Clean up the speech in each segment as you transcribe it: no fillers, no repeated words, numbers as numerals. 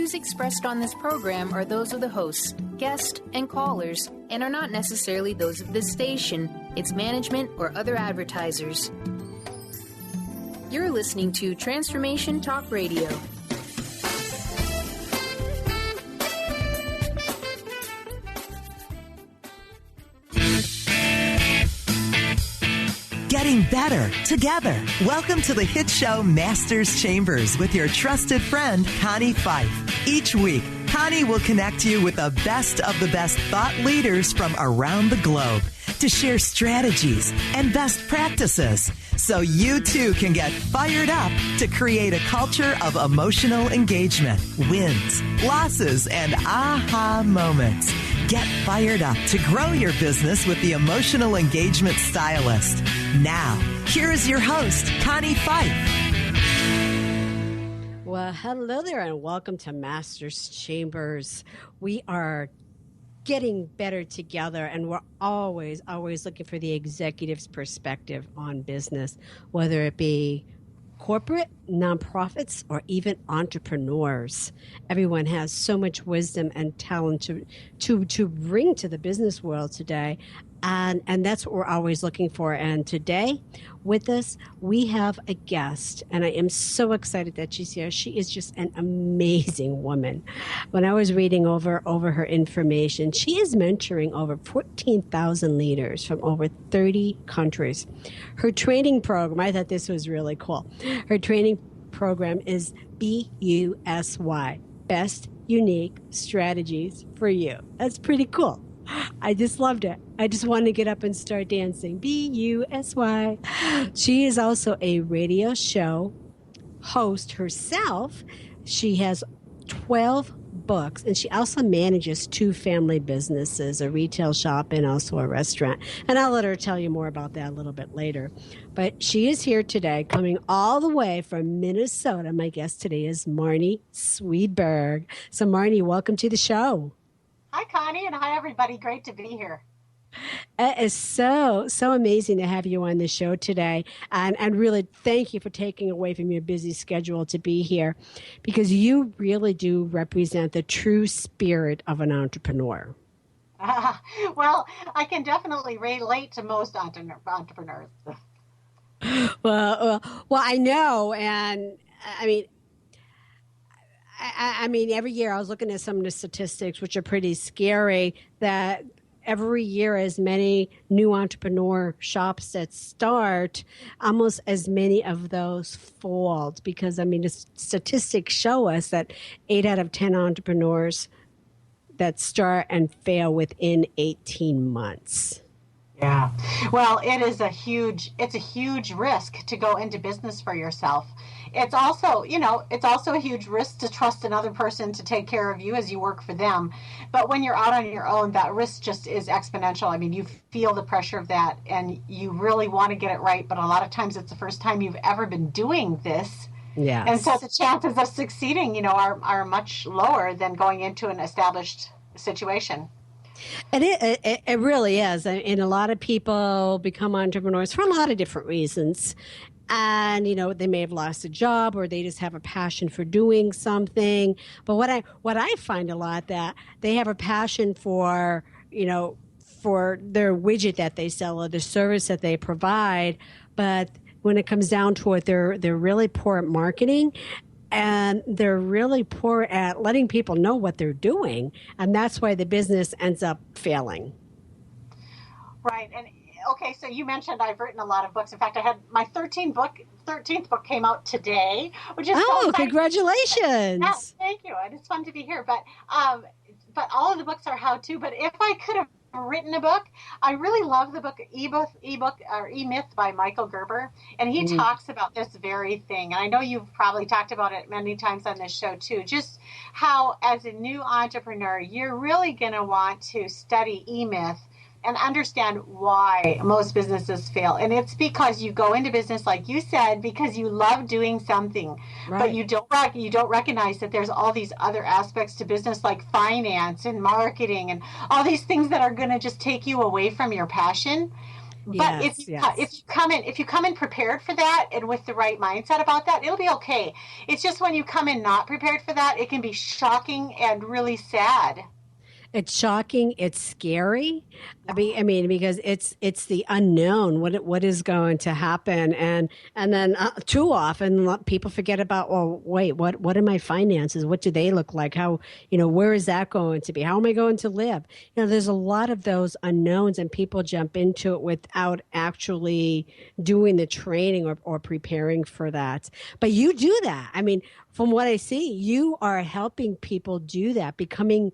views expressed on this program are those of the hosts, guests, and callers, and are not necessarily those of this station, its management, or other advertisers. You're listening to Transformation Talk Radio. Getting better together. Welcome to the hit show Masters Chambers with your trusted friend, Connie Pheiff. Each week, Connie will connect you with the best thought leaders from around the globe to share strategies and best practices so you too can get fired up to create a culture of emotional engagement, wins, losses, and aha moments. Get fired up to grow your business with the Emotional Engagement Stylist. Now, here is your host, Connie Pheiff. Well, hello there and welcome to Masters Chambers. We are getting better together, and we're always looking for the executive's perspective on business, whether it be corporate, nonprofits, or even entrepreneurs. Everyone has so much wisdom and talent to bring to the business world today. And that's what we're always looking for. And today with us, we have a guest, and I am so excited that she's here. She is just an amazing woman. When I was reading over her information, she is mentoring over 14,000 leaders from over 30 countries. Her training program, I thought this was really cool. Her training program is BUSY, Best Unique Strategies for You. That's pretty cool. I just loved it. I just wanted to get up and start dancing. BUSY. She is also a radio show host herself. She has 12 books, and she also manages 2 family businesses, a retail shop and also a restaurant. And I'll let her tell you more about that a little bit later. But she is here today, coming all the way from Minnesota. My guest today is Marnie Swedberg. So Marnie, welcome to the show. Hi, Connie, and hi, everybody. Great to be here. It is so amazing to have you on the show today. And really thank you for taking away from your busy schedule to be here, because you really do represent the true spirit of an entrepreneur. Well, I can definitely relate to most entrepreneurs. Well, I know. And I mean, every year I was looking at some of the statistics, which are pretty scary, that every year as many new entrepreneur shops that start, almost as many of those fold. Because, the statistics show us that 8 out of 10 entrepreneurs that start and fail within 18 months. Yeah. Well, it's a huge risk to go into business for yourself. It's also a huge risk to trust another person to take care of you as you work for them. But when you're out on your own, that risk just is exponential. You feel the pressure of that, and you really want to get it right. But a lot of times it's the first time you've ever been doing this. Yes. And so the chances of succeeding, are much lower than going into an established situation. And it really is. And a lot of people become entrepreneurs for a lot of different reasons. And, they may have lost a job, or they just have a passion for doing something. But what I find a lot, that they have a passion for their widget that they sell or the service that they provide. But when it comes down to it, they're really poor at marketing. And they're really poor at letting people know what they're doing. And that's why the business ends up failing. Right. And okay, so you mentioned I've written a lot of books. In fact, I had my 13th book came out today, which is so exciting. Congratulations. Yeah, thank you. And it's fun to be here. But all of the books are how-to. But if I could have written a book, I really love the book E-Myth by Michael Gerber, and he talks about this very thing. And I know you've probably talked about it many times on this show too, just how as a new entrepreneur, you're really going to want to study E-Myth and understand why most businesses fail. And it's because you go into business, like you said, because you love doing something, right. But you don't recognize that there's all these other aspects to business, like finance and marketing and all these things that are going to just take you away from your passion. But Yes, if you come in prepared for that and with the right mindset about that, it'll be okay. It's just when you come in not prepared for that, it can be shocking and really sad. It's shocking. It's scary. I mean, because it's the unknown. What is going to happen? And then too often people forget about. Well, wait, what are my finances? What do they look like? How where is that going to be? How am I going to live? There's a lot of those unknowns, and people jump into it without actually doing the training or preparing for that. But you do that. I mean, from what I see, you are helping people do that, becoming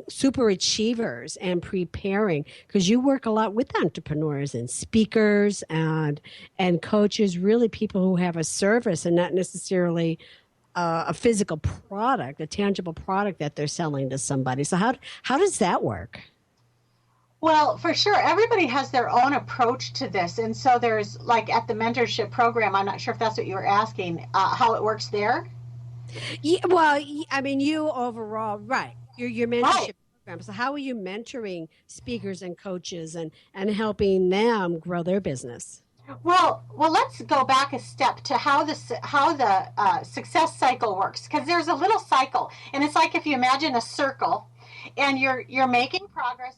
super achievers and preparing, because you work a lot with entrepreneurs and speakers and coaches, really people who have a service and not necessarily a physical product, a tangible product that they're selling to somebody. So how does that work? Well, for sure, everybody has their own approach to this. And so there's, like at the mentorship program, I'm not sure if that's what you were asking, how it works there. Yeah, well, I mean, you overall, right. Your mentorship program. So how are you mentoring speakers and coaches and helping them grow their business? Well, let's go back a step to how the success cycle works, because there's a little cycle, and it's like if you imagine a circle, and you're making progress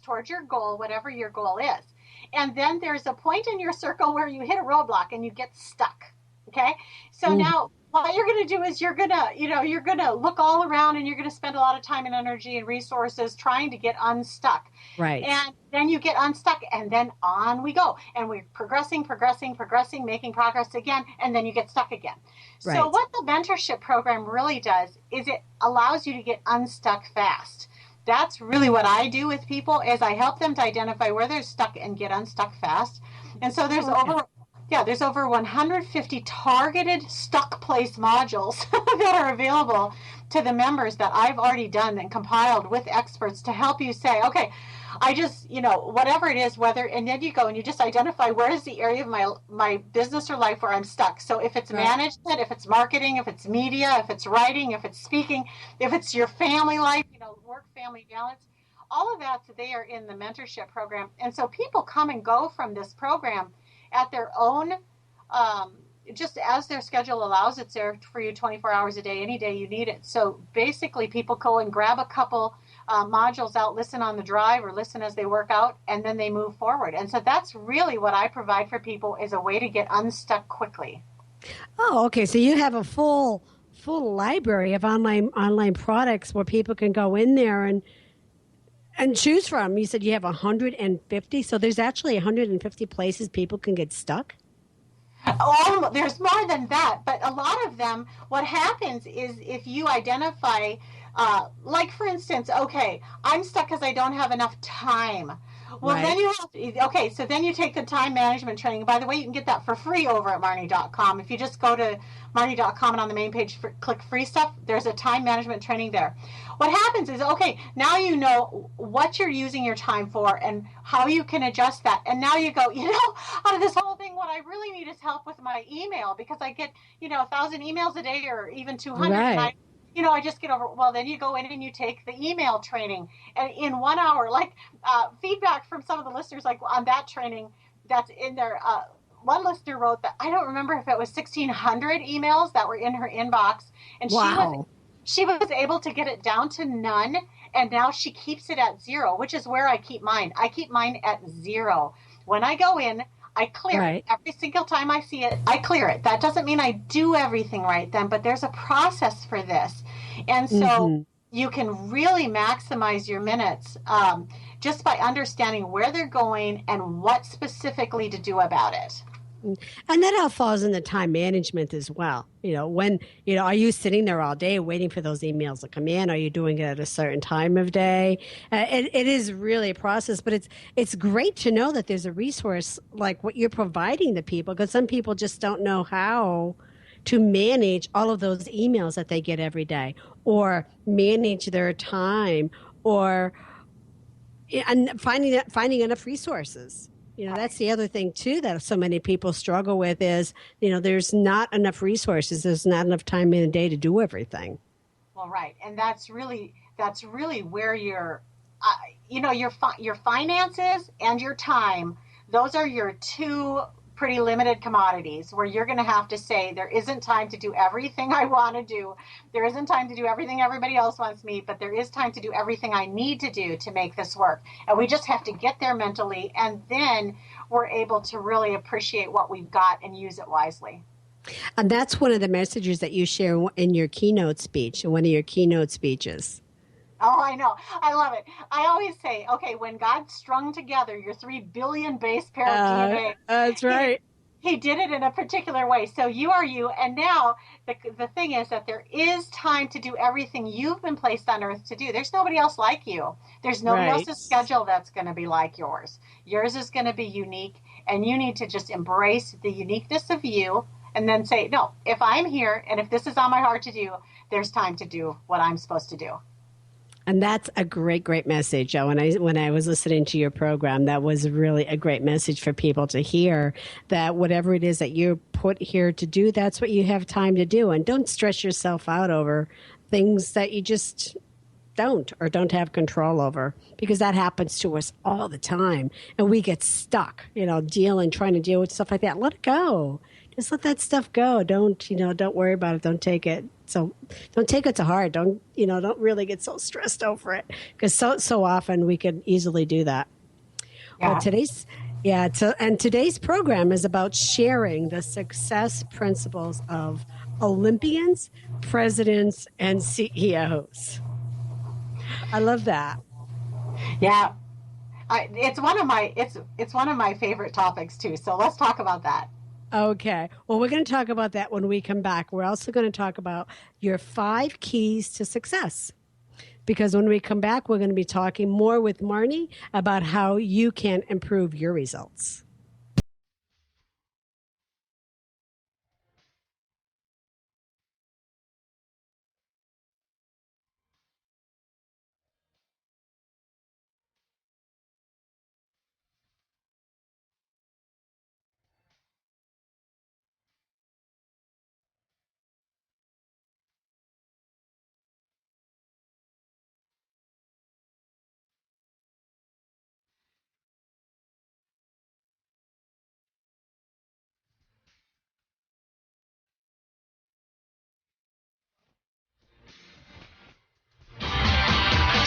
towards your goal, whatever your goal is, and then there's a point in your circle where you hit a roadblock and you get stuck. Okay, so now what you're going to do is you're going to look all around, and you're going to spend a lot of time and energy and resources trying to get unstuck. Right. And then you get unstuck, and then on we go. And we're progressing, making progress again, and then you get stuck again. Right. So what the mentorship program really does is it allows you to get unstuck fast. That's really what I do with people, is I help them to identify where they're stuck and get unstuck fast. And so there's there's over 150 targeted stuck place modules that are available to the members that I've already done and compiled with experts to help you say, okay, I just, whatever it is, and then you go and you just identify where is the area of my business or life where I'm stuck. So if it's management, if it's marketing, if it's media, if it's writing, if it's speaking, if it's your family life, work-family balance, all of that's there in the mentorship program. And so people come and go from this program at their own, just as their schedule allows. It's there for you 24 hours a day, any day you need it. So basically people go and grab a couple modules out, listen on the drive or listen as they work out, and then they move forward. And so that's really what I provide for people, is a way to get unstuck quickly. Oh, okay. So you have a full library of online products where people can go in there and choose from. You said you have 150, so there's actually 150 places people can get stuck? Oh, there's more than that, but a lot of them, what happens is if you identify, like for instance, okay, I'm stuck because I don't have enough time. Well, then so then you take the time management training. By the way, you can get that for free over at Marnie.com. If you just go to Marnie.com and on the main page, click free stuff, there's a time management training there. What happens is, okay, now you know what you're using your time for and how you can adjust that. And now you go, out of this whole thing, what I really need is help with my email, because I get, 1,000 emails a day or even 200. Right. And I just get over. Well, then you go in and you take the email training, and in 1 hour, feedback from some of the listeners, like on that training that's in there. One listener wrote that, I don't remember if it was 1,600 emails that were in her inbox, and she was able to get it down to none, and now she keeps it at 0, which is where I keep mine. I keep mine at 0. When I go in, I clear it. Every single time I see it, I clear it. That doesn't mean I do everything right then, but there's a process for this. And so you can really maximize your minutes just by understanding where they're going and what specifically to do about it. And that all falls in the time management as well. When, are you sitting there all day waiting for those emails to come in? Are you doing it at a certain time of day? It is really a process, but it's great to know that there's a resource like what you're providing to people, because some people just don't know how to manage all of those emails that they get every day, or manage their time, or finding enough resources. That's the other thing, too, that so many people struggle with is, there's not enough resources. There's not enough time in a day to do everything. Well, right. And that's really where you're, your finances and your time, those are your two pretty limited commodities where you're going to have to say, there isn't time to do everything I want to do. There isn't time to do everything everybody else wants me, but there is time to do everything I need to do to make this work. And we just have to get there mentally, and then we're able to really appreciate what we've got and use it wisely. And that's one of the messages that you share in your keynote speech, in one of your keynote speeches. Oh, I know. I love it. I always say, okay, when God strung together your 3 billion base pair of DNA. That's right. He did it in a particular way. So you are you. And now the thing is that there is time to do everything you've been placed on earth to do. There's nobody else like you. There's nobody else's schedule that's going to be like yours. Yours is going to be unique. And you need to just embrace the uniqueness of you and then say, no, if I'm here and if this is on my heart to do, there's time to do what I'm supposed to do. And that's a great, great message. When I was listening to your program, that was really a great message for people to hear, that whatever it is that you're put here to do, that's what you have time to do. And don't stress yourself out over things that you just don't have control over, because that happens to us all the time. And we get stuck, trying to deal with stuff like that. Let it go. Just let that stuff go. Don't worry about it. Don't take it. So don't take it to heart. Don't really get so stressed over it, because so often we can easily do that. Yeah. Well, today's program is about sharing the success principles of Olympians, presidents, and CEOs. I love that. Yeah. It's one of my favorite topics too. So let's talk about that. Okay. Well, we're going to talk about that when we come back. We're also going to talk about your 5 keys to success, because when we come back, we're going to be talking more with Marnie about how you can improve your results.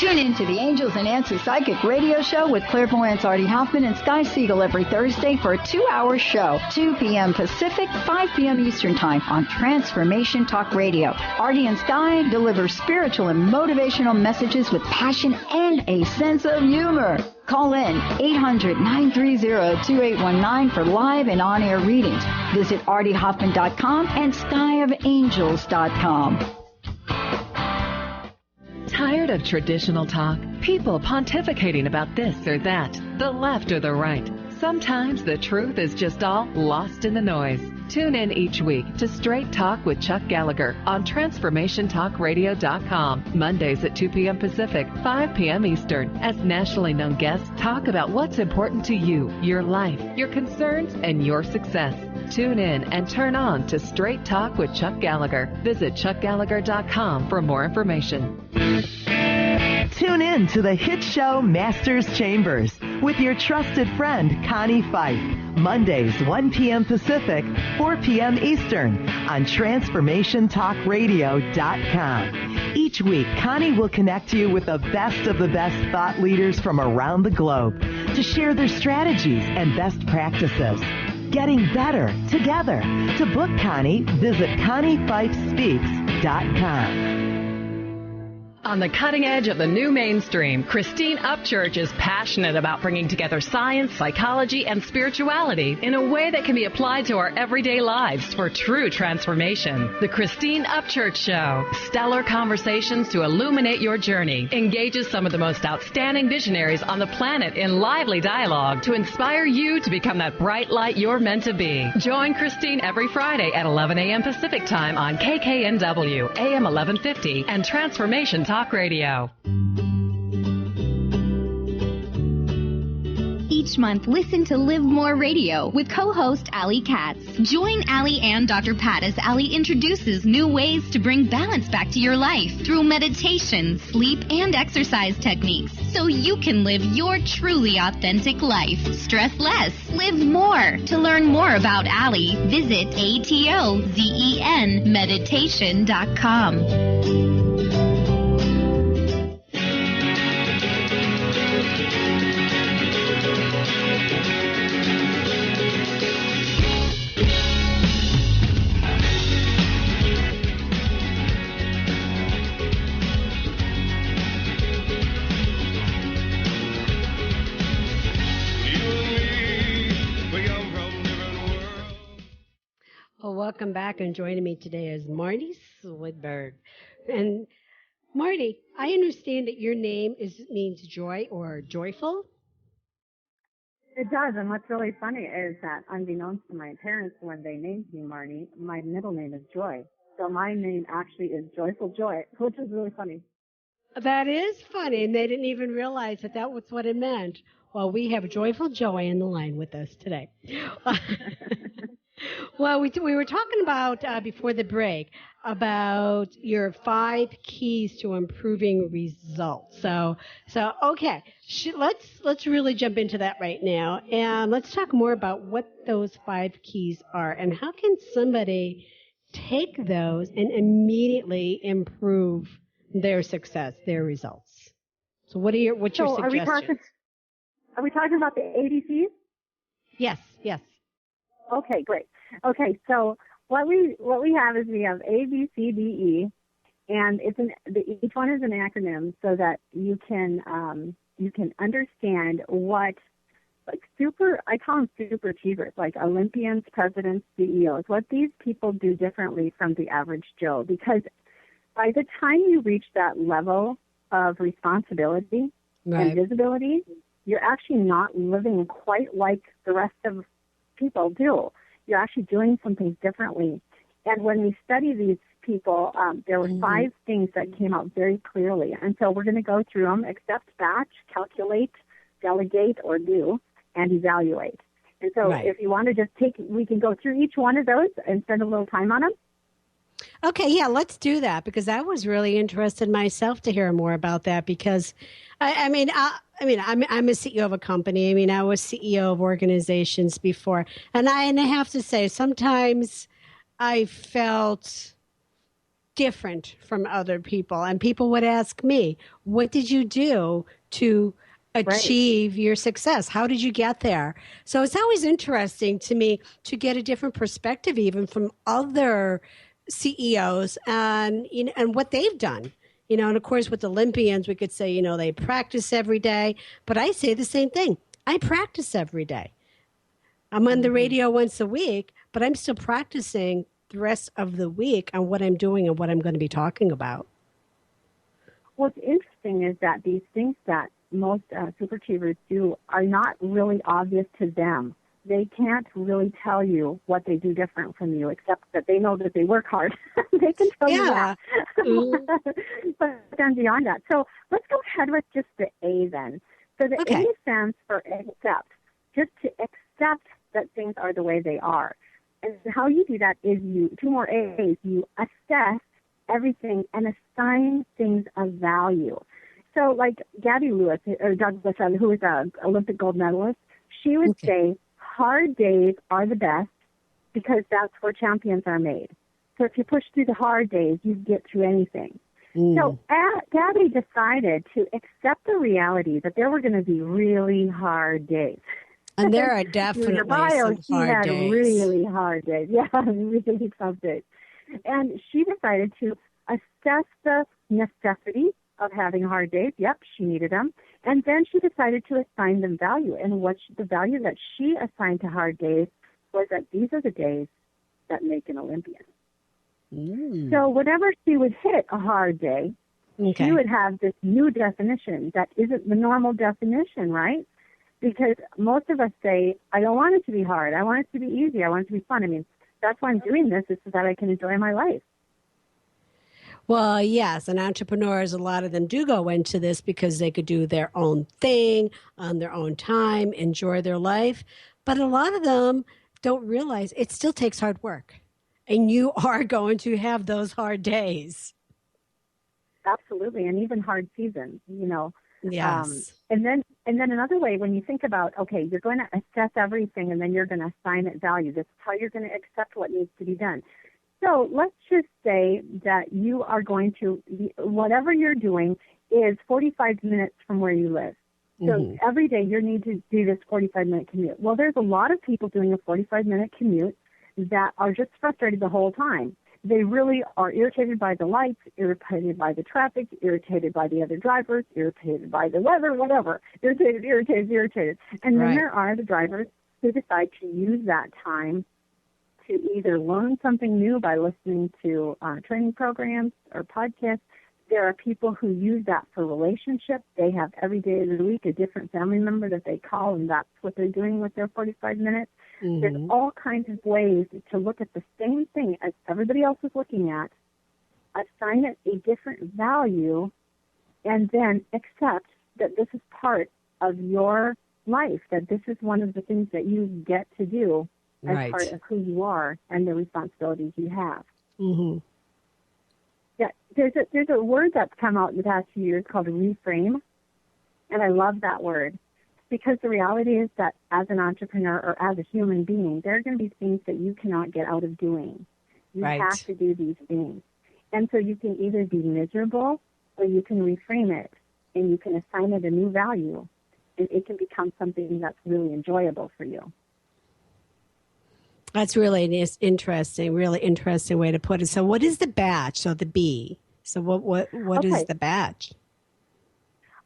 Tune in to the Angels and Answers Psychic Radio Show with clairvoyants Artie Hoffman and Sky Siegel every Thursday for a 2-hour show, 2 p.m. Pacific, 5 p.m. Eastern Time on Transformation Talk Radio. Artie and Sky deliver spiritual and motivational messages with passion and a sense of humor. Call in 800-930-2819 for live and on-air readings. Visit artiehoffman.com and skyofangels.com. Tired of traditional talk? People pontificating about this or that, the left or the right. Sometimes the truth is just all lost in the noise. Tune in each week to Straight Talk with Chuck Gallagher on TransformationTalkRadio.com, Mondays at 2 p.m. Pacific, 5 p.m. Eastern, as nationally known guests talk about what's important to you, your life, your concerns, and your success. Tune in and turn on to Straight Talk with Chuck Gallagher. Visit ChuckGallagher.com for more information. Tune in to the hit show Masters Chambers with your trusted friend Connie Pheiff, Mondays 1 p.m. Pacific, 4 p.m. Eastern on TransformationTalkRadio.com. Each week, Connie will connect you with the best of the best thought leaders from around the globe to share their strategies and best practices. Getting better together. To book Connie, visit ConniePheiffSpeaks.com. On the cutting edge of the new mainstream, Christine Upchurch is passionate about bringing together science, psychology, and spirituality in a way that can be applied to our everyday lives for true transformation. The Christine Upchurch Show, stellar conversations to illuminate your journey, engages some of the most outstanding visionaries on the planet in lively dialogue to inspire you to become that bright light you're meant to be. Join Christine every Friday at 11 a.m. Pacific Time on KKNW, AM 1150, and Transformation Talk Radio. Each month, listen to Live More Radio with co-host Allie Katz. Join Allie and Dr. Pat as Allie introduces new ways to bring balance back to your life through meditation, sleep, and exercise techniques so you can live your truly authentic life. Stress less, live more. To learn more about Allie, visit ATOZENmeditation.com. Welcome back, and joining me today is Marnie Swedberg. And Marty, I understand that your name means joy or joyful. It does, and what's really funny is that unbeknownst to my parents, when they named me Marnie, my middle name is Joy. So my name actually is Joyful Joy, which is really funny. That is funny, and they didn't even realize that was what it meant. Well, we have Joyful Joy in the line with us today. Well, we were talking about before the break about your 5 keys to improving results. So okay, let's really jump into that right now, and let's talk more about what those 5 keys are and how can somebody take those and immediately improve their success, their results. So what's your suggestion? Are we talking about the ABCs? Yes. Okay, great. Okay, so what we have is we have A, B, C, D, E, and each one is an acronym so that you can understand what I call them super achievers, like Olympians, presidents, CEOs, what these people do differently from the average Joe. Because by the time you reach that level of responsibility and visibility, you're actually not living quite like the rest of people do. You're actually doing some things differently. And when we study these people, there were 5 things that came out very clearly. And so we're going to go through them: accept, batch, calculate, delegate, or do, and evaluate. And so if you want to we can go through each one of those and spend a little time on them. Okay, yeah, let's do that, because I was really interested myself to hear more about that, because I'm a CEO of a company. I mean, I was CEO of organizations before, and I have to say, sometimes I felt different from other people, and people would ask me, what did you do to achieve your success? How did you get there? So it's always interesting to me to get a different perspective, even from other CEOs and what they've done. And of course with Olympians, we could say, they practice every day, but I say the same thing. I practice every day. I'm on the radio once a week, but I'm still practicing the rest of the week on what I'm doing and what I'm going to be talking about. What's interesting is that these things that most superachievers do are not really obvious to them. They can't really tell you what they do different from you, except that they know that they work hard. They can tell you that. But then beyond that. So let's go ahead with just the A then. So the A stands for accept, just to accept that things are the way they are. And how you do that is 2 more A's, you assess everything and assign things of value. So like Gabby Lewis, or Douglas, who is an Olympic gold medalist, she would say, hard days are the best because that's where champions are made. So if you push through the hard days, you get through anything. So Gabby decided to accept the reality that there were going to be really hard days. And there are definitely some hard days. She had really hard days. Yeah, really tough days. And she decided to assess the necessity of having hard days. Yep, she needed them. And then she decided to assign them value. And the value that she assigned to hard days was that these are the days that make an Olympian. So whenever she would hit a hard day, she would have this new definition that isn't the normal definition, right? Because most of us say, I don't want it to be hard. I want it to be easy. I want it to be fun. I mean, that's why I'm doing this, is so that I can enjoy my life. Well, yes, and entrepreneurs, a lot of them do go into this because they could do their own thing on their own time, enjoy their life. But a lot of them don't realize it still takes hard work. And you are going to have those hard days. Absolutely, and even hard seasons, you know. Yes. And then another way, when you think about, okay, you're going to assess everything and then you're going to assign it value. This is how you're going to accept what needs to be done. So let's just say that you are going to, whatever you're doing is 45 minutes from where you live. So every day you need to do this 45-minute commute. Well, there's a lot of people doing a 45-minute commute that are just frustrated the whole time. They really are irritated by the lights, irritated by the traffic, irritated by the other drivers, irritated by the weather, whatever. Irritated. And then there are the drivers who decide to use that time to either learn something new by listening to training programs or podcasts. There are people who use that for relationships. They have every day of the week a different family member that they call, and that's what they're doing with their 45 minutes. There's all kinds of ways to look at the same thing as everybody else is looking at, assign it a different value, and then accept that this is part of your life, that this is one of the things that you get to do as part of who you are and the responsibilities you have. Yeah, there's a word that's come out in the past few years called reframe, and I love that word because the reality is that as an entrepreneur or as a human being, there are going to be things that you cannot get out of doing. You have to do these things. And so you can either be miserable or you can reframe it and you can assign it a new value, and it can become something that's really enjoyable for you. That's really an interesting way to put it. So what is the batch? So the B. So what is the batch?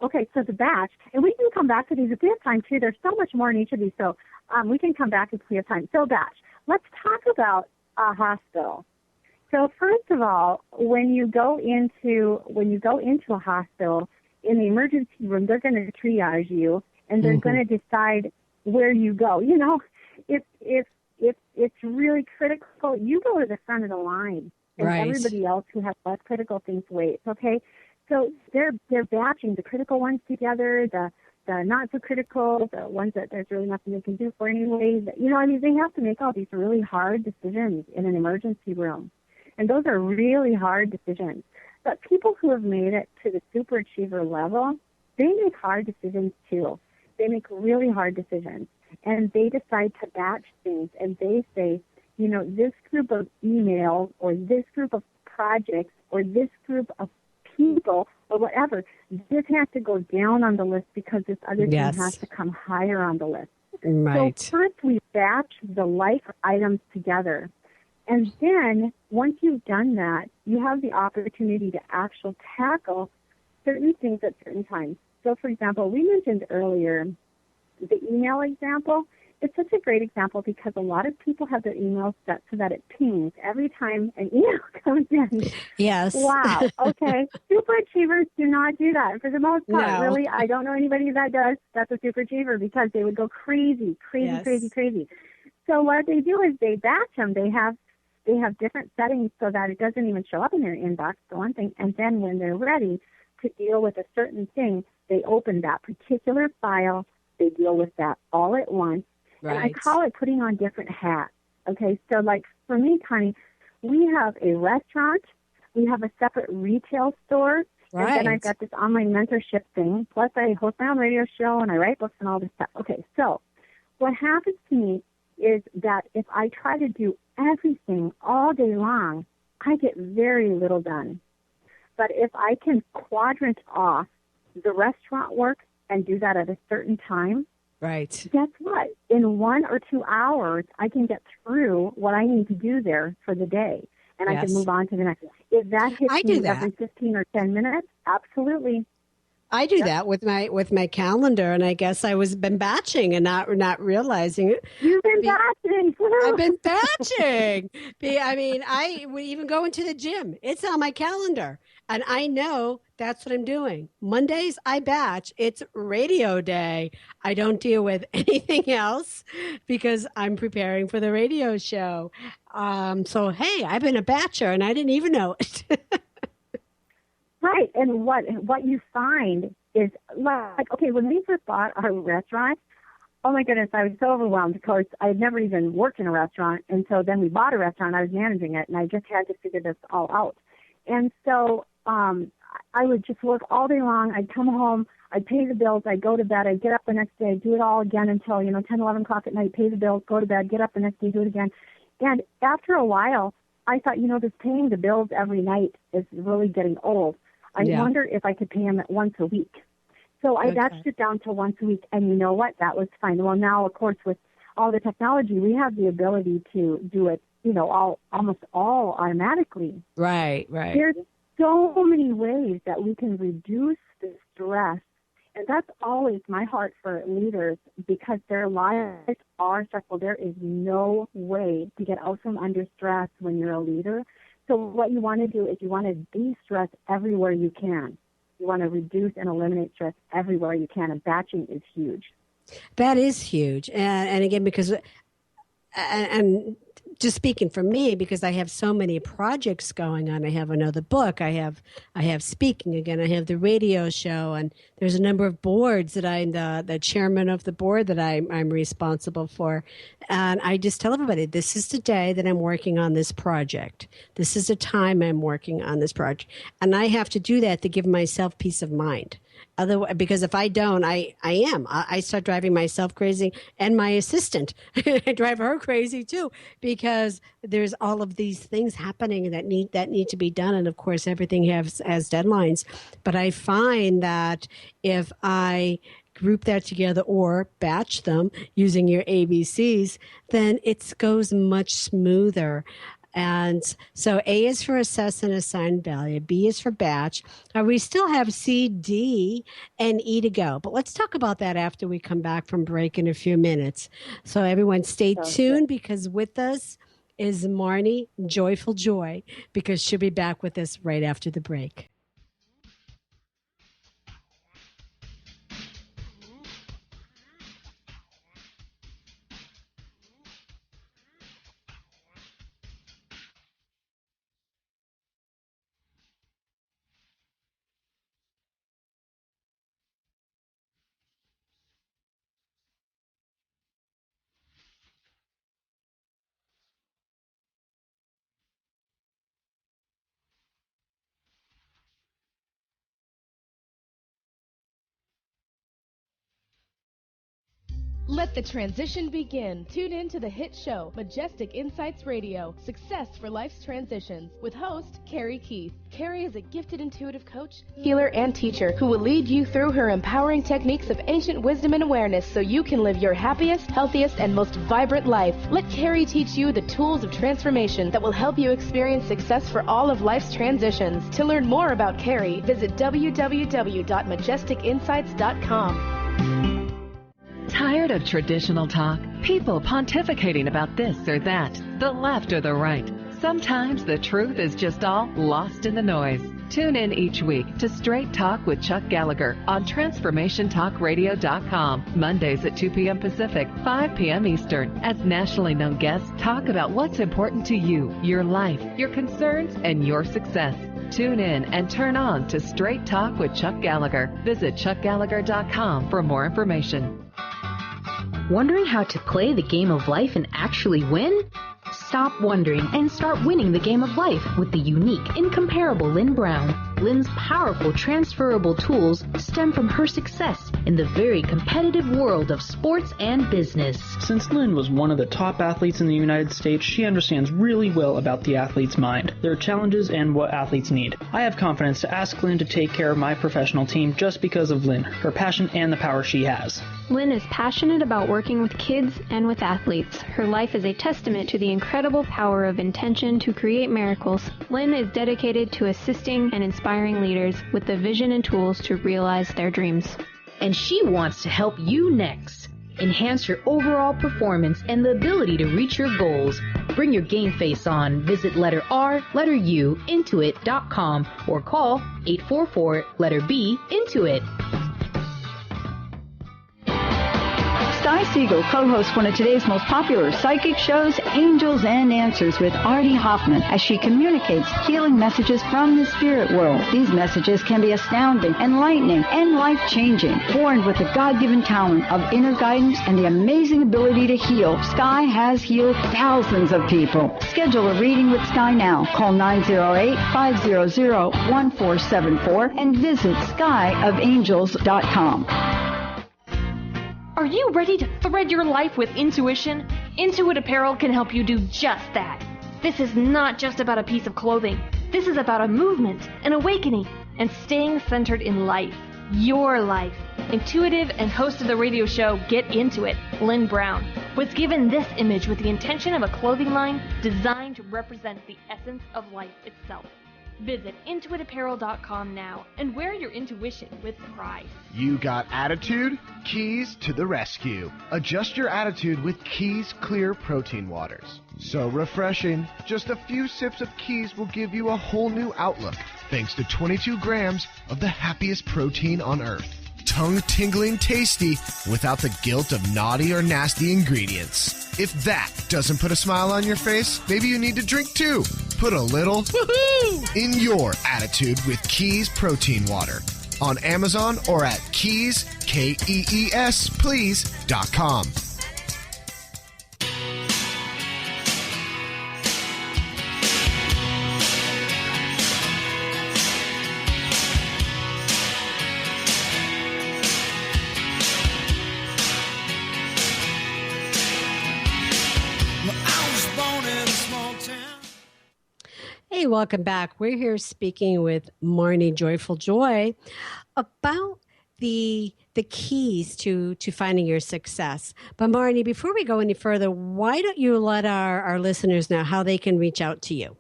Okay, so the batch, and we can come back to these if we have time too. There's so much more in each of these, so we can come back if we have time. So batch. Let's talk about a hospital. So first of all, when you go into a hospital, in the emergency room, they're going to triage you, and they're going to decide where you go. You know, if it's really critical, you go to the front of the line, and everybody else who has less critical things waits. Okay, so they're batching the critical ones together, the not so critical, the ones that there's really nothing they can do for anyway. You know, I mean, they have to make all these really hard decisions in an emergency room, and those are really hard decisions. But people who have made it to the super achiever level, they make hard decisions too. They make really hard decisions. And they decide to batch things, and they say, you know, this group of emails or this group of projects or this group of people or whatever, this has to go down on the list because this other thing has to come higher on the list. So first we batch the life items together. And then once you've done that, you have the opportunity to actually tackle certain things at certain times. So, for example, we mentioned earlier the email example. It's such a great example because a lot of people have their emails set so that it pings every time an email comes in. Yes. Wow. Okay. Super achievers do not do that for the most part. No. Really, I don't know anybody that does. That's a super achiever because they would go crazy. So what they do is they batch them. They have different settings so that it doesn't even show up in their inbox, for one thing. And then when they're ready to deal with a certain thing, they open that particular file. They deal with that all at once. And I call it putting on different hats. Okay, so like for me, Connie, we have a restaurant, we have a separate retail store, and then I've got this online mentorship thing. Plus I host my own radio show and I write books and all this stuff. Okay, so what happens to me is that if I try to do everything all day long, I get very little done. But if I can quadrant off the restaurant work and do that at a certain time, guess what? In 1 or 2 hours, I can get through what I need to do there for the day, and I can move on to the next. If that hits me every 15 or 10 minutes, absolutely. I do that with my calendar, and I guess I was been batching and not realizing it. You've been batching. I've been batching. I mean, I would even go into the gym. It's on my calendar, and I know that's what I'm doing. Mondays, I batch. It's radio day. I don't deal with anything else because I'm preparing for the radio show. So, hey, I've been a batcher, and I didn't even know it. Right, and what you find is, like, okay, when we first bought our restaurant, oh my goodness, I was so overwhelmed. Of course, I had never even worked in a restaurant, and so then we bought a restaurant. I was managing it, and I just had to figure this all out. And so I would just work all day long. I'd come home, I'd pay the bills, I'd go to bed, I'd get up the next day, do it all again until, 10, 11 o'clock at night, pay the bills, go to bed, get up the next day, do it again. And after a while, I thought, this paying the bills every night is really getting old. I wonder if I could pay them once a week. So I batched it down to once a week, and you know what? That was fine. Well, now, of course, with all the technology, we have the ability to do it, almost all automatically. Right. There's so many ways that we can reduce the stress, and that's always my heart for leaders, because their lives are stressful. There is no way to get out from under stress when you're a leader. So what you want to do is you want to de-stress everywhere you can. You want to reduce and eliminate stress everywhere you can, and batching is huge. That is huge. And again, because, and just speaking for me, because I have so many projects going on. I have another book. I have speaking again. I have the radio show, and there's a number of boards that I'm the chairman of the board that I'm responsible for. And I just tell everybody, this is the day that I'm working on this project. This is the time I'm working on this project. And I have to do that to give myself peace of mind. Otherwise, because if I don't, I start driving myself crazy, and my assistant, I drive her crazy too, because there's all of these things happening that need to be done. And of course, everything has deadlines. But I find that if I group that together or batch them using your ABCs, then it goes much smoother. And so A is for assess and assign value. B is for batch. We still have C, D, and E to go. But let's talk about that after we come back from break in a few minutes. So everyone stay tuned, because with us is Marnie, Joyful Joy, because she'll be back with us right after the break. Let the transition begin. Tune in to the hit show, Majestic Insights Radio, Success for Life's Transitions, with host Carrie Keith. Carrie is a gifted intuitive coach, healer, and teacher who will lead you through her empowering techniques of ancient wisdom and awareness so you can live your happiest, healthiest, and most vibrant life. Let Carrie teach you the tools of transformation that will help you experience success for all of life's transitions. To learn more about Carrie, visit www.majesticinsights.com. Tired of traditional talk? People pontificating about this or that, the left or the right. Sometimes the truth is just all lost in the noise. Tune in each week to Straight Talk with Chuck Gallagher on TransformationTalkRadio.com, Mondays at 2 p.m. Pacific, 5 p.m. Eastern, as nationally known guests talk about what's important to you, your life, your concerns, and your success. Tune in and turn on to Straight Talk with Chuck Gallagher. Visit ChuckGallagher.com for more information. Wondering how to play the game of life and actually win? Stop wondering and start winning the game of life with the unique, incomparable Lynn Brown. Lynn's powerful, transferable tools stem from her success in the very competitive world of sports and business. Since Lynn was one of the top athletes in the United States, she understands really well about the athlete's mind, their challenges, and what athletes need. I have confidence to ask Lynn to take care of my professional team just because of Lynn, her passion, and the power she has. Lynn is passionate about working with kids and with athletes. Her life is a testament to the incredible power of intention to create miracles. Lynn is dedicated to assisting and inspiring leaders with the vision and tools to realize their dreams. And she wants to help you next. Enhance your overall performance and the ability to reach your goals. Bring your game face on. Visit letter R, letter U, intuit.com or call 844 letter B, Intuit. Sky Siegel co-hosts one of today's most popular psychic shows, Angels and Answers with Artie Hoffman, as she communicates healing messages from the spirit world. These messages can be astounding, enlightening, and life-changing. Born with the God-given talent of inner guidance and the amazing ability to heal, Sky has healed thousands of people. Schedule a reading with Sky now. Call 908-500-1474 and visit skyofangels.com. Are you ready to thread your life with intuition? Intuit Apparel can help you do just that. This is not just about a piece of clothing. This is about a movement, an awakening, and staying centered in life. Your life. Intuitive and host of the radio show Get Into It, Lynn Brown, was given this image with the intention of a clothing line designed to represent the essence of life itself. Visit intuitapparel.com now and wear your intuition with pride. You got attitude? Keys to the rescue. Adjust your attitude with Keys Clear Protein Waters. So refreshing. Just a few sips of Keys will give you a whole new outlook, thanks to 22 grams of the happiest protein on earth. Tongue-tingling tasty without the guilt of naughty or nasty ingredients. If that doesn't put a smile on your face, maybe you need to drink too. Put a little in your attitude with Keys Protein Water on Amazon or at Keys, Kees, please.com. Hey, welcome back. We're here speaking with Marnie Joyful Joy about the keys to finding your success. But Marnie, before we go any further, why don't you let our listeners know how they can reach out to you?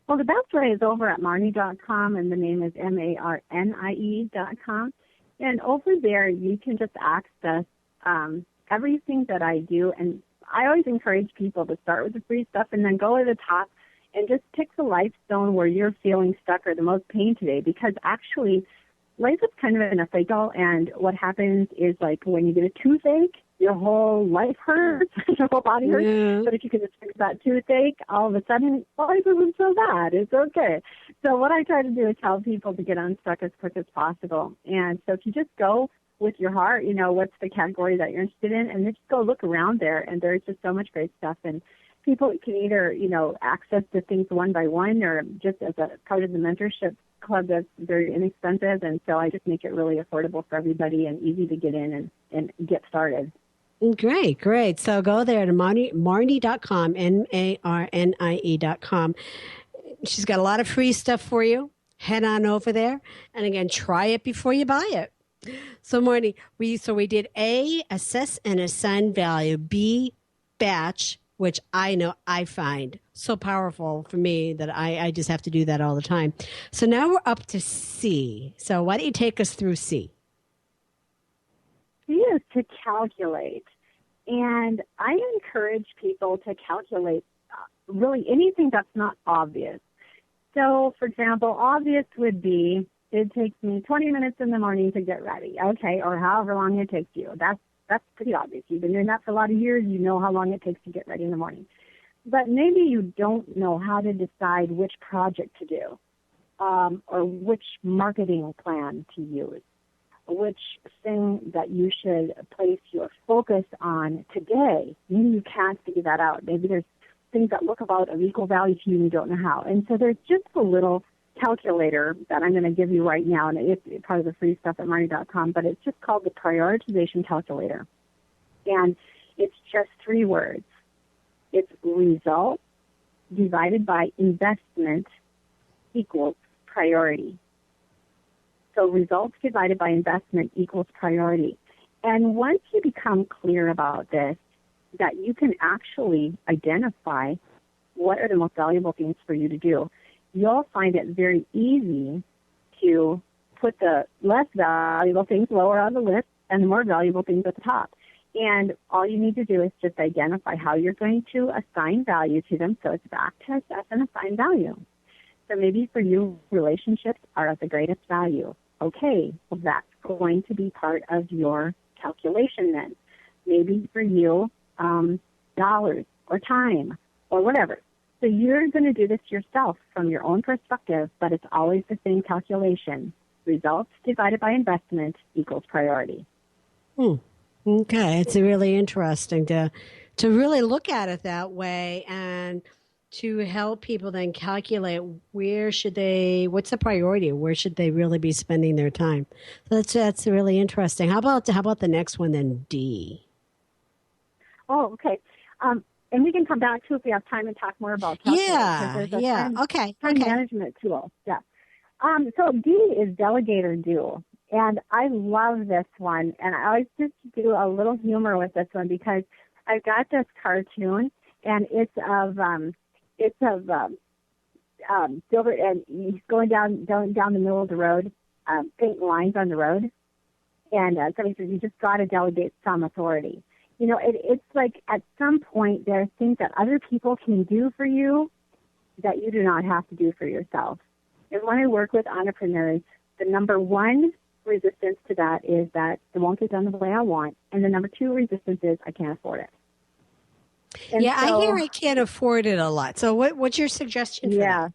Well, the best way is over at Marnie.com, and the name is MARNIE.com. And over there, you can just access everything that I do. And I always encourage people to start with the free stuff and then go to the top and just pick the life zone where you're feeling stuck or the most pain today, because actually life is kind of in a cycle, and what happens is, like, when you get a toothache, your whole life hurts, your whole body hurts. Yeah. But if you can just fix that toothache, all of a sudden, life isn't so bad. It's okay. So what I try to do is tell people to get unstuck as quick as possible. And so if you just go with your heart, you know, what's the category that you're interested in, and then just go look around there, and there's just so much great stuff. And people can either, you know, access the things one by one or just as a part of the mentorship club that's very inexpensive. And so I just make it really affordable for everybody and easy to get in and get started. Great. So go there to Marnie.com, MARNIE.com. She's got a lot of free stuff for you. Head on over there. And again, try it before you buy it. So Marnie, we did A, assess and assign value, B, batch, which I know I find so powerful for me that I just have to do that all the time. So now we're up to C. So why don't you take us through C? C is to calculate. And I encourage people to calculate really anything that's not obvious. So, for example, obvious would be, it takes me 20 minutes in the morning to get ready, okay, or however long it takes you. That's pretty obvious. You've been doing that for a lot of years. You know how long it takes to get ready in the morning. But maybe you don't know how to decide which project to do, or which marketing plan to use, which thing that you should place your focus on today. Maybe you can't figure that out. Maybe there's things that look about of equal value to you and you don't know how. And so there's just a little calculator that I'm going to give you right now, and it's part of the free stuff at Marnie.com, but it's just called the prioritization calculator. And it's just 3 words. It's result divided by investment equals priority. So results divided by investment equals priority. And once you become clear about this, that you can actually identify what are the most valuable things for you to do, you'll find it very easy to put the less valuable things lower on the list and the more valuable things at the top. And all you need to do is just identify how you're going to assign value to them. So it's back to assess and assign value. So maybe for you, relationships are of the greatest value. Okay, well, that's going to be part of your calculation then. Maybe for you, dollars or time or whatever. So you're going to do this yourself from your own perspective, but it's always the same calculation. Results divided by investment equals priority. Okay, it's really interesting to really look at it that way and to help people then calculate what's the priority, where should they really be spending their time. So that's really interesting. How about the next one then, D? Oh, okay. And we can come back to if we have time and talk more about calculate. Time management tool. Yeah. So D is delegate or do. And I love this one. And I always just do a little humor with this one because I've got this cartoon and it's of Gilbert, and he's going down the middle of the road, painting lines on the road. And somebody says, you just got to delegate some authority. You know, it's like at some point there are things that other people can do for you that you do not have to do for yourself. And when I work with entrepreneurs, the number one resistance to that is that it won't get done the way I want. And the number two resistance is I can't afford it. And I hear I can't afford it a lot. So what's your suggestion for that?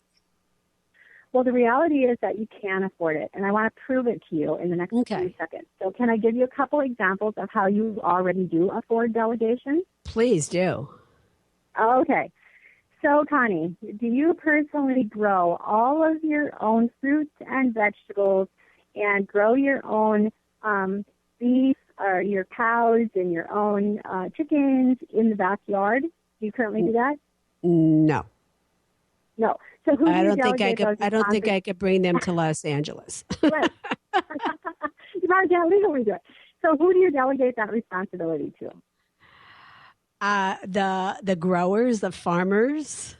Well, the reality is that you can afford it, and I want to prove it to you in the next few seconds. So can I give you a couple examples of how you already do afford delegation? Please do. Okay. So, Connie, do you personally grow all of your own fruits and vegetables and grow your own beef or your cows and your own chickens in the backyard? Do you currently do that? No. No. So who I don't think I could bring them to Los Angeles. Right. You probably can't legally do it. So who do you delegate that responsibility to? The growers, the farmers.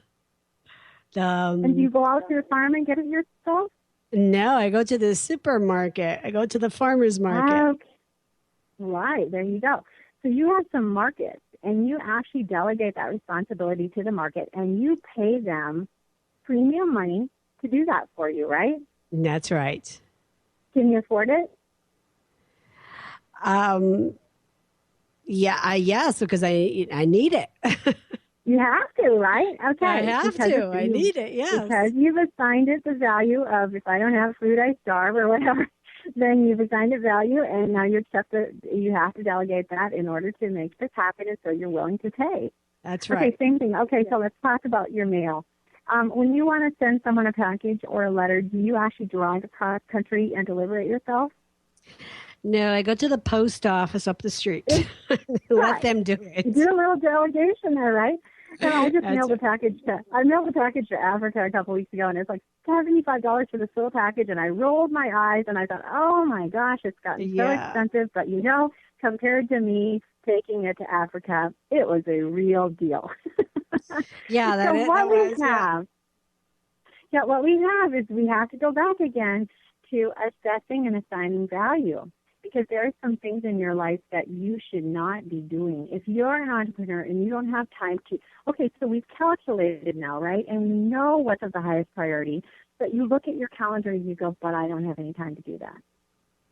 And do you go out to the farm and get it yourself? No, I go to the supermarket. I go to the farmer's market. Okay. Right, there you go. So you have some markets, and you actually delegate that responsibility to the market, and you pay them premium money to do that for you, right? That's right. Can you afford it? Yes, because I need it. You have to, right? Okay. I have to. I need it, yes. Because you've assigned it the value of if I don't have food, I starve or whatever. Then you've assigned it value, and now you have to delegate that in order to make this happen, and so you're willing to pay. That's right. Okay, same thing. Okay, so let's talk about your mail. When you want to send someone a package or a letter, do you actually drive across country and deliver it yourself? No, I go to the post office up the street. Let them do it. You do a little delegation there, right? And I just mailed a package to Africa a couple weeks ago, and it's like $75 for this little package, and I rolled my eyes, and I thought, oh my gosh, it's gotten so expensive, but compared to me taking it to Africa, it was a real deal. What we have is we have to go back again to assessing and assigning value, because there are some things in your life that you should not be doing. If you're an entrepreneur and you don't have time to, so we've calculated now, right? And we know what's of the highest priority, but you look at your calendar and you go, but I don't have any time to do that.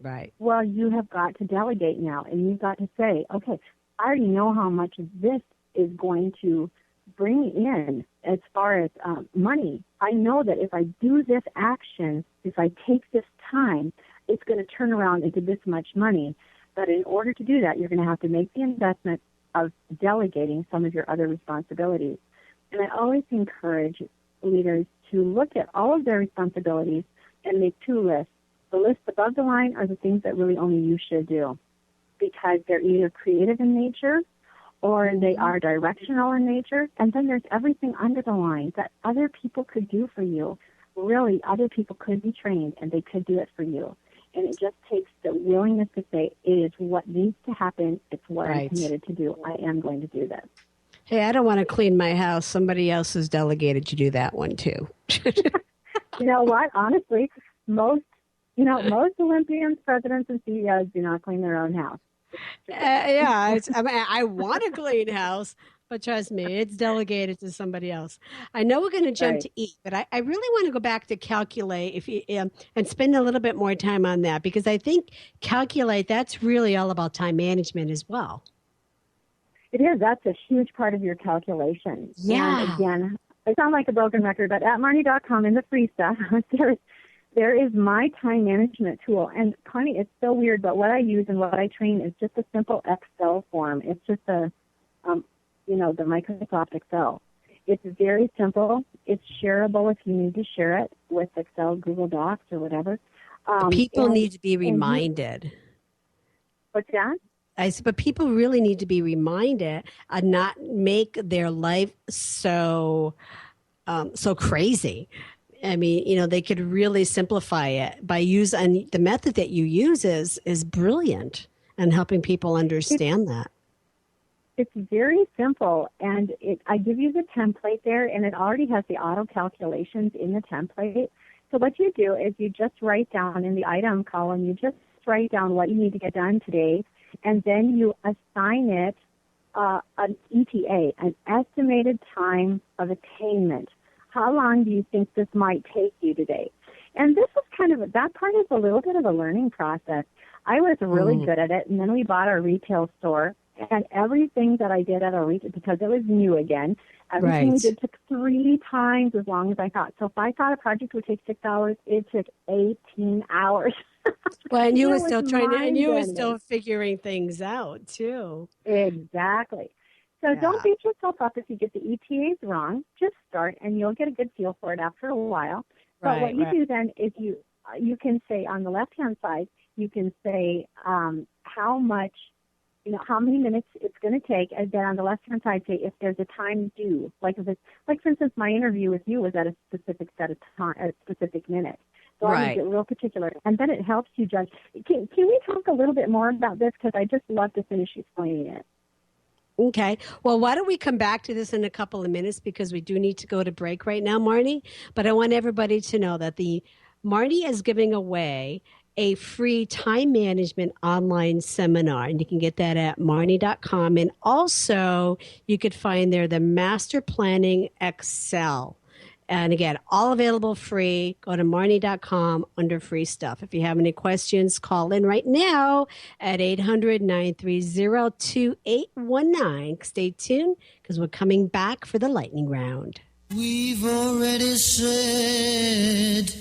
Right. Well, you have got to delegate now, and you've got to say, okay, I already know how much of this is going to bring in as far as money. I know that if I do this action, if I take this time, it's going to turn around into this much money. But in order to do that, you're going to have to make the investment of delegating some of your other responsibilities. And I always encourage leaders to look at all of their responsibilities and make two lists. The list above the line are the things that really only you should do, because they're either creative in nature or they are directional in nature. And then there's everything under the line that other people could do for you. Really, other people could be trained and they could do it for you. And it just takes the willingness to say, it is what needs to happen. It's what I'm committed to do. I am going to do this. Hey, I don't want to clean my house. Somebody else is delegated to do that one too. You know what? Honestly, most Olympians, presidents, and CEOs do not clean their own house. I want a clean house, But trust me, it's delegated to somebody else. I know we're going to jump to eat, but I really want to go back to calculate if you and spend a little bit more time on that, because I think calculate, that's really all about time management as well. It is. That's a huge part of your calculation. Yeah. And again, I sound like a broken record, but at Marnie.com in the free stuff, there is my time management tool. And Connie, it's so weird, but what I use and what I train is just a simple Excel form. It's just the Microsoft Excel. It's very simple. It's shareable if you need to share it with Excel, Google Docs, or whatever. People need to be reminded. What's that? But people really need to be reminded and not make their life so crazy. I mean, they could really simplify it by using the method that you use is brilliant and helping people understand that. It's very simple, and I give you the template there, and it already has the auto calculations in the template. So what you do is you just write down in the item column, you just write down what you need to get done today, and then you assign it an ETA, an estimated time of attainment. How long do you think this might take you today? And this is that part is a little bit of a learning process. I was really good at it, and then we bought our retail store. And everything that I did at our retail, because it was new again, everything we did took 3 times as long as I thought. So if I thought a project would take 6 hours, it took 18 hours. Well, and you were still still figuring things out too. Exactly. So don't beat yourself up if you get the ETAs wrong. Just start, and you'll get a good feel for it after a while. But what you do then is you can say on the left-hand side, you can say how much, how many minutes it's going to take, and then on the left-hand side, say if there's a time due. Like for instance, my interview with you was at a specific set of time, a specific minute. So I make it real particular, and then it helps you judge. Can we talk a little bit more about this? Because I just love to finish explaining it. Okay. Well, why don't we come back to this in a couple of minutes, because we do need to go to break right now, Marnie. But I want everybody to know that Marnie is giving away a free time management online seminar, and you can get that at Marnie.com. And also, you could find there the Master Planning Excel. And again, all available free. Go to Marnie.com under free stuff. If you have any questions, call in right now at 800-930-2819. Stay tuned, because we're coming back for the lightning round. We've already said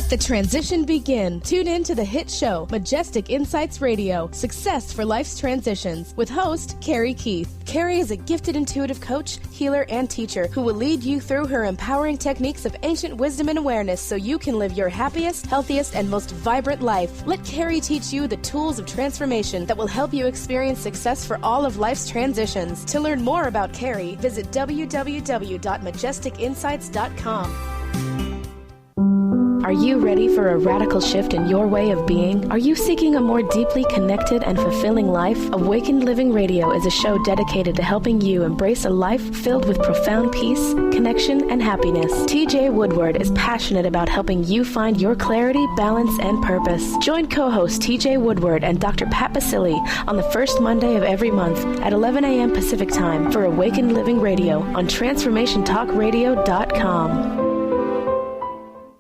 Let the transition begin. Tune in to the hit show, Majestic Insights Radio, Success for Life's Transitions, with host Carrie Keith. Carrie is a gifted intuitive coach, healer, and teacher who will lead you through her empowering techniques of ancient wisdom and awareness so you can live your happiest, healthiest, and most vibrant life. Let Carrie teach you the tools of transformation that will help you experience success for all of life's transitions. To learn more about Carrie, visit www.majesticinsights.com. Are you ready for a radical shift in your way of being? Are you seeking a more deeply connected and fulfilling life? Awakened Living Radio is a show dedicated to helping you embrace a life filled with profound peace, connection, and happiness. TJ Woodward is passionate about helping you find your clarity, balance, and purpose. Join co-host TJ Woodward and Dr. Pat Basili on the first Monday of every month at 11 a.m. Pacific Time for Awakened Living Radio on TransformationTalkRadio.com.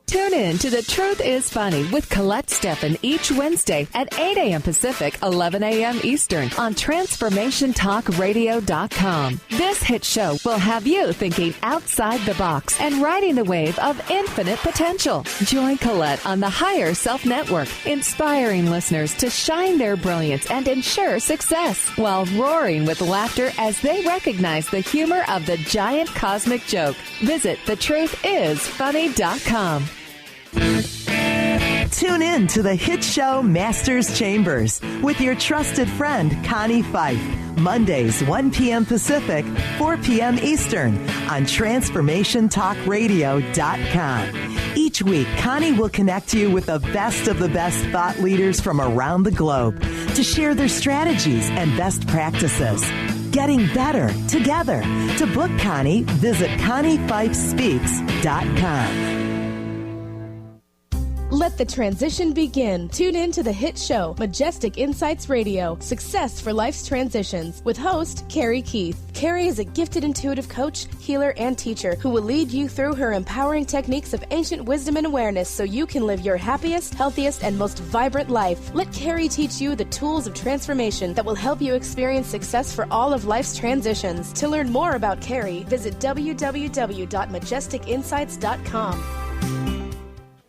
Tune in to The Truth is Funny with Colette Steffen each Wednesday at 8 a.m. Pacific, 11 a.m. Eastern on TransformationTalkRadio.com. This hit show will have you thinking outside the box and riding the wave of infinite potential. Join Colette on the Higher Self Network, inspiring listeners to shine their brilliance and ensure success while roaring with laughter as they recognize the humor of the giant cosmic joke. Visit thetruthisfunny.com. Tune in to the hit show Masters Chambers with your trusted friend, Connie Pheiff. Mondays, 1 p.m. Pacific, 4 p.m. Eastern on TransformationTalkRadio.com. Each week, Connie will connect you with the best of the best thought leaders from around the globe to share their strategies and best practices. Getting better together. To book Connie, visit ConniePheiffSpeaks.com. Let the transition begin. Tune in to the hit show, Majestic Insights Radio, Success for Life's Transitions, with host Carrie Keith. Carrie is a gifted intuitive coach, healer, and teacher who will lead you through her empowering techniques of ancient wisdom and awareness so you can live your happiest, healthiest, and most vibrant life. Let Carrie teach you the tools of transformation that will help you experience success for all of life's transitions. To learn more about Carrie, visit www.majesticinsights.com.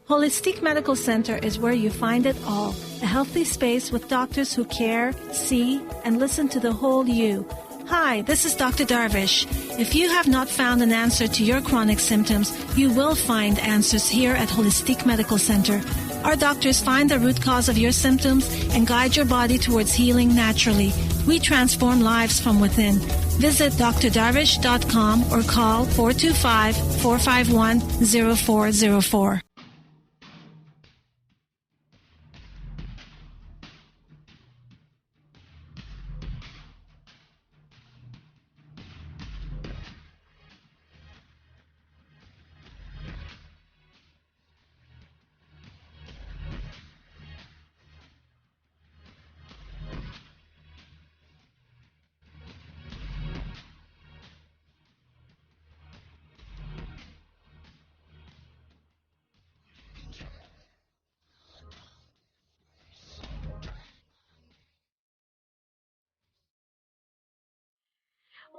Holistic Medical Center is where you find it all. A healthy space with doctors who care, see, and listen to the whole you. Hi, this is Dr. Darvish. If you have not found an answer to your chronic symptoms, you will find answers here at Holistic Medical Center. Our doctors find the root cause of your symptoms and guide your body towards healing naturally. We transform lives from within. Visit drdarvish.com or call 425-451-0404.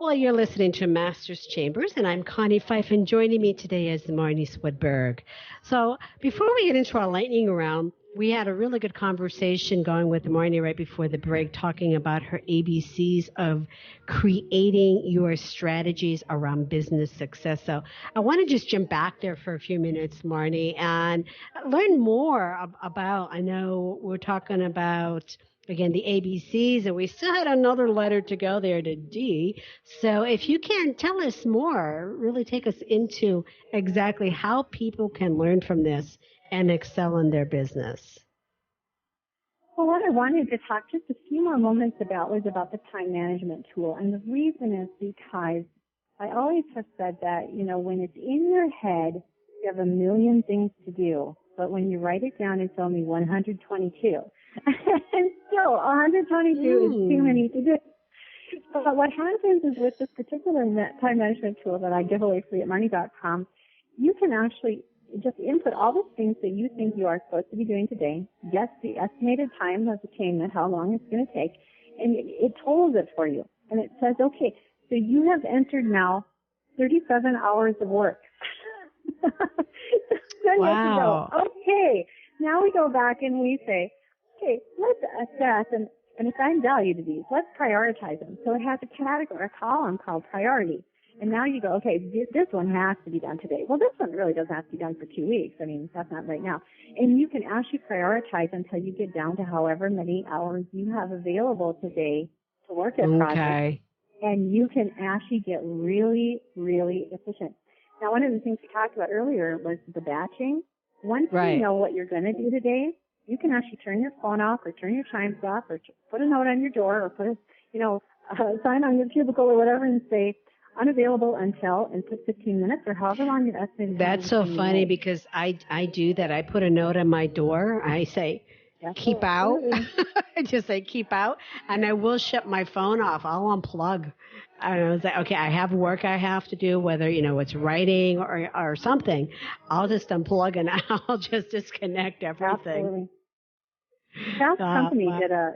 Well, you're listening to Masters Chambers, and I'm Connie Pheiff, and joining me today is Marnie Swedberg. So before we get into our lightning round, we had a really good conversation going with Marnie right before the break, talking about her ABCs of creating your strategies around business success. So I want to just jump back there for a few minutes, Marnie, and learn more about, I know we're talking about, again, the ABCs, and we still had another letter to go there to D. So if you can tell us more, really take us into exactly how people can learn from this and excel in their business. Well, what I wanted to talk just a few more moments about was about the time management tool. And the reason is because I always have said that, you know, when it's in your head, you have a million things to do. But when you write it down, it's only 122. And still, 122 is too many to do. But what happens is with this particular time management tool that I give away free at Marnie.com, you can actually just input all the things that you think you are supposed to be doing today, guess the estimated time of attainment, how long it's going to take, and it totals it for you. And it says, okay, so you have entered now 37 hours of work. Then you have to go, okay, now we go back and we say, okay, let's assess and assign value to these. Let's prioritize them. So it has a category, a column called priority. And now you go, okay, this one has to be done today. Well, this one really doesn't have to be done for 2 weeks. I mean, that's not right now. And you can actually prioritize until you get down to however many hours you have available today to work at project. And you can actually get really, really efficient. Now, one of the things we talked about earlier was the batching. Once you know what you're going to do today, you can actually turn your phone off or turn your chimes off or put a note on your door or put a sign on your cubicle or whatever and say, unavailable until, and put 15 minutes or however long you're estimating. That's so funny because I do that. I put a note on my door. I say, keep out. I just say, keep out. And I will shut my phone off. I'll unplug. I was like, okay, I have work I have to do, whether, it's writing or something. I'll just unplug and I'll just disconnect everything. Absolutely. Fast Company did a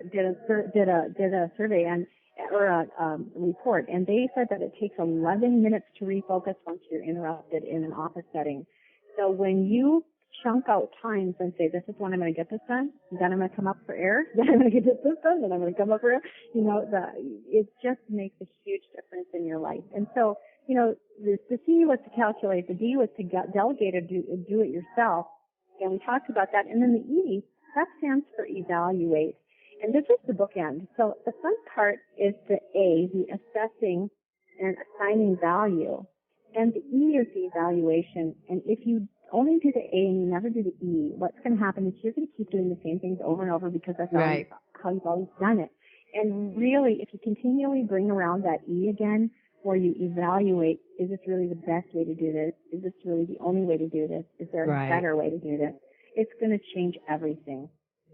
survey or a report, and they said that it takes 11 minutes to refocus once you're interrupted in an office setting. So when you chunk out times and say, this is when I'm going to get this done, then I'm going to come up for air, then I'm going to get this done, then I'm going to come up for air, it just makes a huge difference in your life. And so, the C was to calculate, the D was to delegate or do it yourself, And we talked about that. And then the E, that stands for evaluate. And this is the bookend. So the fun part is the A, the assessing and assigning value. And the E is the evaluation. And if you only do the A and you never do the E, what's going to happen is you're going to keep doing the same things over and over because that's Right. how you've always done it. And really, if you continually bring around that E again, where you evaluate, is this really the best way to do this? Is this really the only way to do this? Is there Right. a better way to do this? It's going to change everything.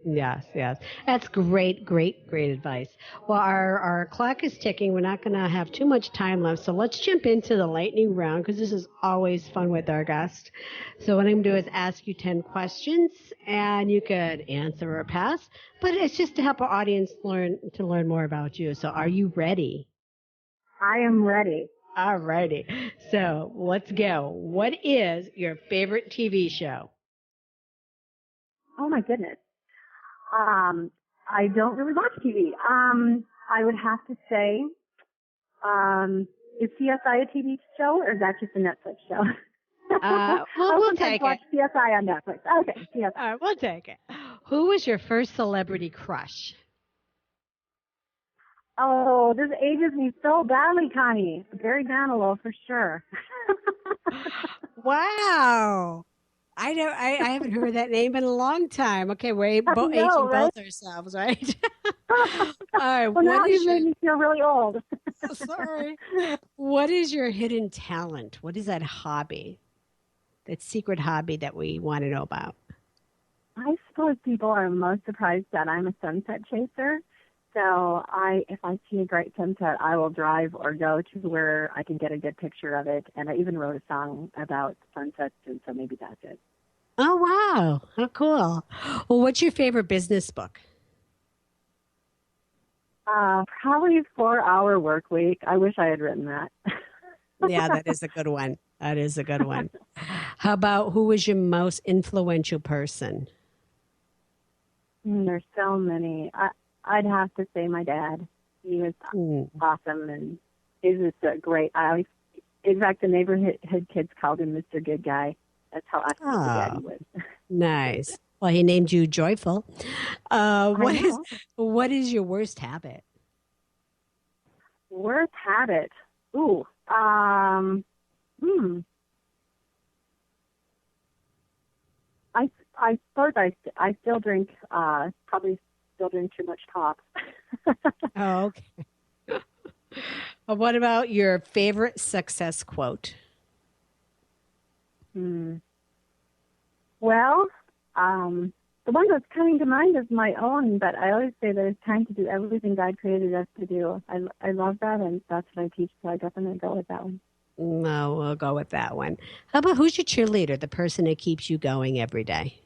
Yes, yes. That's great, great, great advice. Well, our clock is ticking. We're not going to have too much time left. So let's jump into the lightning round because this is always fun with our guest. So what I'm going to do is ask you 10 questions and you could answer or pass. But it's just to help our audience learn more about you. So are you ready? I am ready. All righty. So let's go. What is your favorite TV show? Oh, my goodness. I don't really watch TV. I would have to say, is CSI a TV show or is that just a Netflix show? We'll take watch it. CSI on Netflix. Okay, CSI. All right, we'll take it. Who was your first celebrity crush? Oh, this ages me so badly, Connie. Barry Manilow for sure. Wow. I haven't heard that name in a long time. Okay, we're aging right? both ourselves, right? All right. Well, now you made me feel really old. Sorry. What is your hidden talent? What is that hobby? That secret hobby that we want to know about? I suppose people are most surprised that I'm a sunset chaser. So if I see a great sunset, I will drive or go to where I can get a good picture of it. And I even wrote a song about sunsets, and so maybe that's it. Oh, wow. How cool. Well, what's your favorite business book? Probably 4-Hour Work Week. I wish I had written that. Yeah, that is a good one. That is a good one. How about who was your most influential person? There's so many. I'd have to say my dad. He was awesome, and he was just great. In fact, the neighborhood kids called him Mr. Good Guy. That's how awesome the daddy was. Nice. Well, he named you Joyful. What is your worst habit? Worst habit? Ooh. I suppose I still drink, probably still drink too much pop. Oh, okay. What about your favorite success quote? Well, the one that's coming to mind is my own, but I always say that it's time to do everything God created us to do. I love that, and that's what I teach, so I definitely go with that one. No, we'll go with that one. How about who's your cheerleader, the person that keeps you going every day?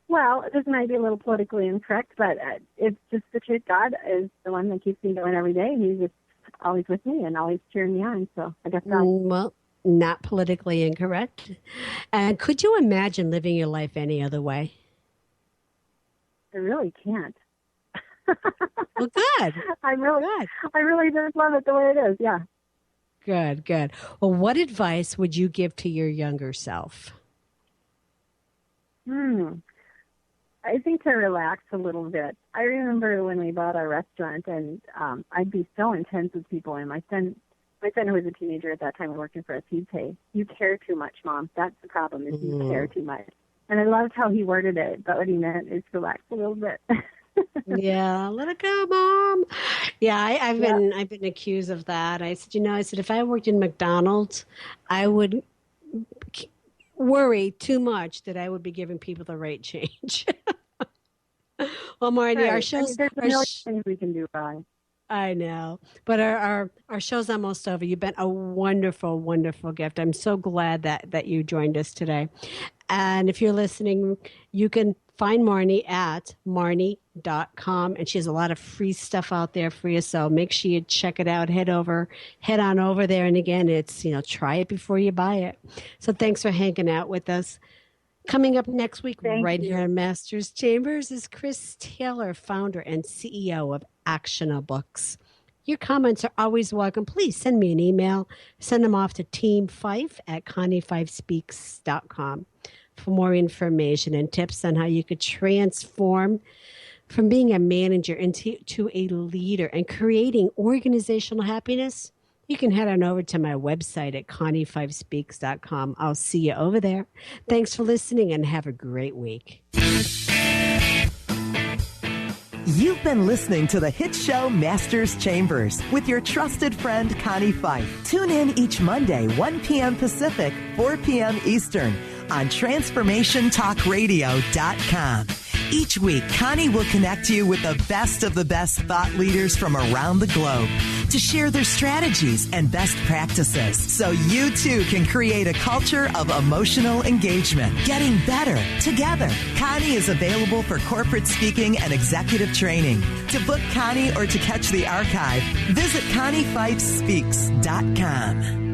Well, this might be a little politically incorrect, but it's just the truth. God is the one that keeps me going every day. He's just always with me and always cheering me on, so I guess God. Well, not politically incorrect. And could you imagine living your life any other way? I really can't. Well, good. I really just love it the way it is, yeah. Good, good. Well, what advice would you give to your younger self? I think to relax a little bit. I remember when we bought our restaurant, and I'd be so intense with people, and my son who was a teenager at that time working for us, he'd say, "You care too much, Mom. That's the problem, is you care too much." And I loved how he worded it, but what he meant is relax a little bit. Yeah, let it go, Mom. Yeah, I've been accused of that. I said, if I worked in McDonald's, I would worry too much that I would be giving people the rate change. Well, Marnie, right. our shows. There's a million things we can do, right? I know, but our show's almost over. You've been a wonderful, wonderful gift. I'm so glad that you joined us today. And if you're listening, you can find Marnie at marnie.com, and she has a lot of free stuff out there for you. So make sure you check it out. Head on over there. And again, it's, try it before you buy it. So thanks for hanging out with us. Coming up next week, here in Masters Chambers, is Chris Taylor, founder and CEO of Actiona Books. Your comments are always welcome. Please send me an email. Send them off to Team Pheiff at ConniePheiffSpeaks.com for more information and tips on how you could transform from being a manager into a leader and creating organizational happiness. You can head on over to my website at ConniePheiffSpeaks.com. I'll see you over there. Thanks for listening and have a great week. You've been listening to the hit show Masters Chambers with your trusted friend Connie Pheiff. Tune in each Monday, 1 p.m. Pacific, 4 p.m. Eastern on TransformationTalkRadio.com. Each week, Connie will connect you with the best of the best thought leaders from around the globe to share their strategies and best practices so you too can create a culture of emotional engagement. Getting better together. Connie is available for corporate speaking and executive training. To book Connie or to catch the archive, visit ConniePheiffSpeaks.com.